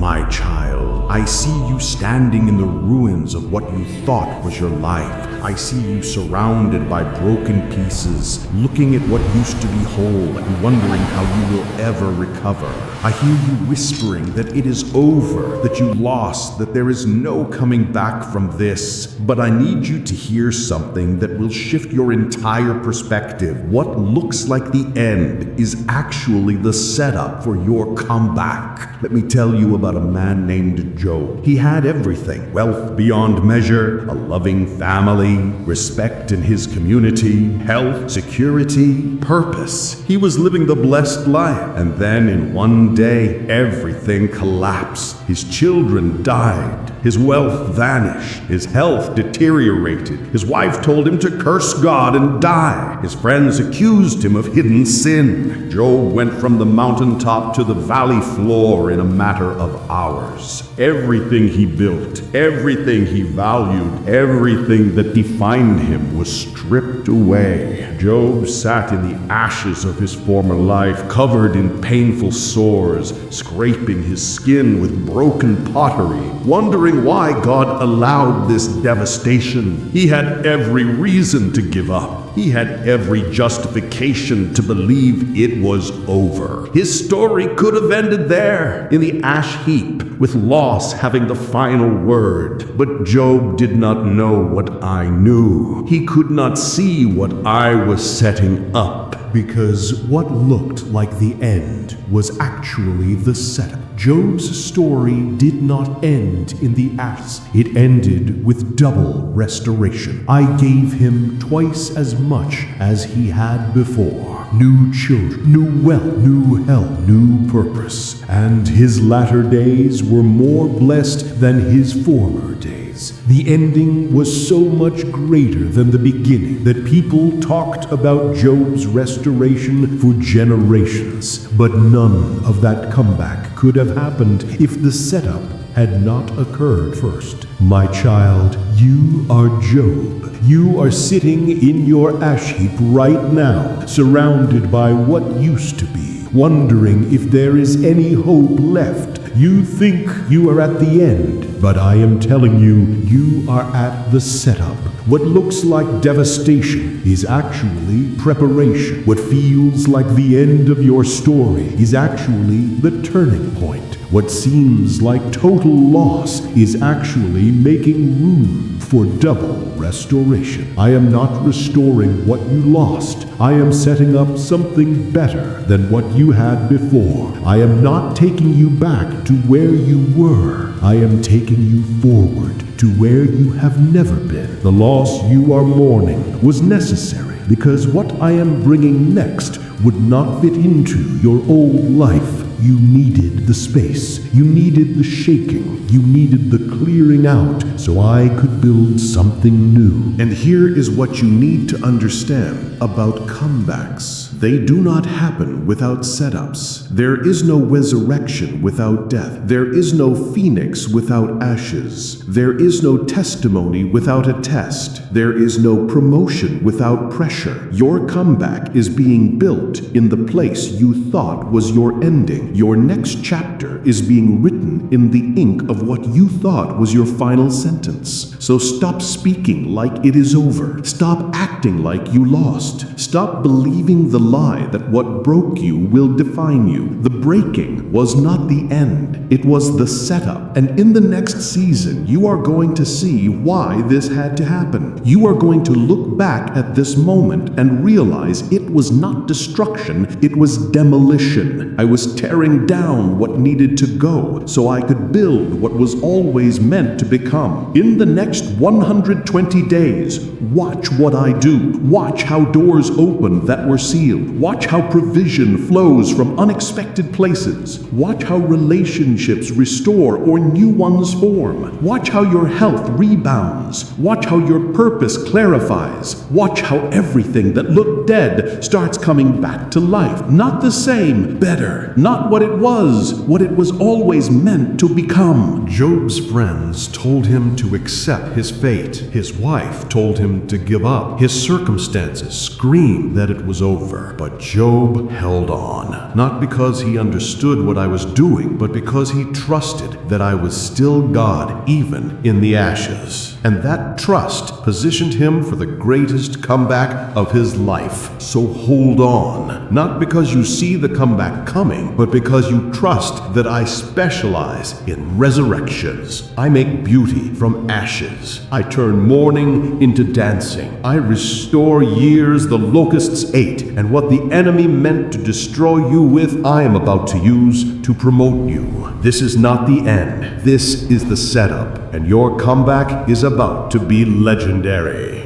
My child, I see you standing in the ruins of what you thought was your life. I see you surrounded by broken pieces, looking at what used to be whole and wondering how you will ever recover. I hear you whispering that it is over, that you lost, that there is no coming back from this. But I need you to hear something that will shift your entire perspective. What looks like the end is actually the setup for your comeback. Let me tell you about a man named Job. He had everything: wealth beyond measure, a loving family, respect in his community, health, security, purpose. He was living the blessed life. And then in one day, everything collapsed. His children died. His wealth vanished. His health deteriorated. His wife told him to curse God and die. His friends accused him of hidden sin. Job went from the mountaintop to the valley floor in a matter of hours. Everything he built, everything he valued, everything that defined him was stripped away. Job sat in the ashes of his former life, covered in painful sores, scraping his skin with broken pottery, wondering why God allowed this devastation. He had every reason to give up. He had every justification to believe it was over. His story could have ended there, in the ash heap, with loss having the final word. But Job did not know what I knew. He could not see what I was setting up, because what looked like the end was actually the setup. Job's story did not end in the ass. It ended with double restoration. I gave him twice as much as he had before. New children, new wealth, new health, new purpose. And his latter days were more blessed than his former days. The ending was so much greater than the beginning that people talked about Job's restoration for generations. But none of that comeback could have happened if the setup had not occurred first. My child, you are Job. You are sitting in your ash heap right now, surrounded by what used to be, wondering if there is any hope left. You think you are at the end, but I am telling you, you are at the setup. What looks like devastation is actually preparation. What feels like the end of your story is actually the turning point. What seems like total loss is actually making room for double restoration. I am not restoring what you lost. I am setting up something better than what you had before. I am not taking you back to where you were. I am taking you forward to where you have never been. The loss you are mourning was necessary, because what I am bringing next would not fit into your old life. You needed the space. You needed the shaking. You needed the clearing out so I could build something new. And here is what you need to understand about comebacks. They do not happen without setups. There is no resurrection without death. There is no phoenix without ashes. There is no testimony without a test. There is no promotion without pressure. Your comeback is being built in the place you thought was your ending. Your next chapter is being written in the ink of what you thought was your final sentence. So stop speaking like it is over. Stop acting like you lost. Stop believing the lie that what broke you will define you. The breaking was not the end. It was the setup. And in the next season, you are going to see why this had to happen. You are going to look back at this moment and realize it was not destruction, it was demolition. I was tearing down what needed to go so I could build what was always meant to become. In the next 120 days, watch what I do. Watch how doors open that were sealed. Watch how provision flows from unexpected places. Watch how relationships restore or new ones form. Watch how your health rebounds. Watch how your purpose clarifies. Watch how everything that looked dead starts coming back to life. Not the same, better. Not not what it was always meant to become. Job's friends told him to accept his fate. His wife told him to give up. His circumstances screamed that it was over. But Job held on, not because he understood what I was doing, but because he trusted that I was still God, even in the ashes. And that trust positioned him for the greatest comeback of his life. So hold on, not because you see the comeback coming, but because you trust that I specialize in resurrections. I make beauty from ashes. I turn mourning into dancing. I restore years the locusts ate, and what the enemy meant to destroy you with, I am about to use to promote you. This is not the end. This is the setup, and your comeback is about to be legendary.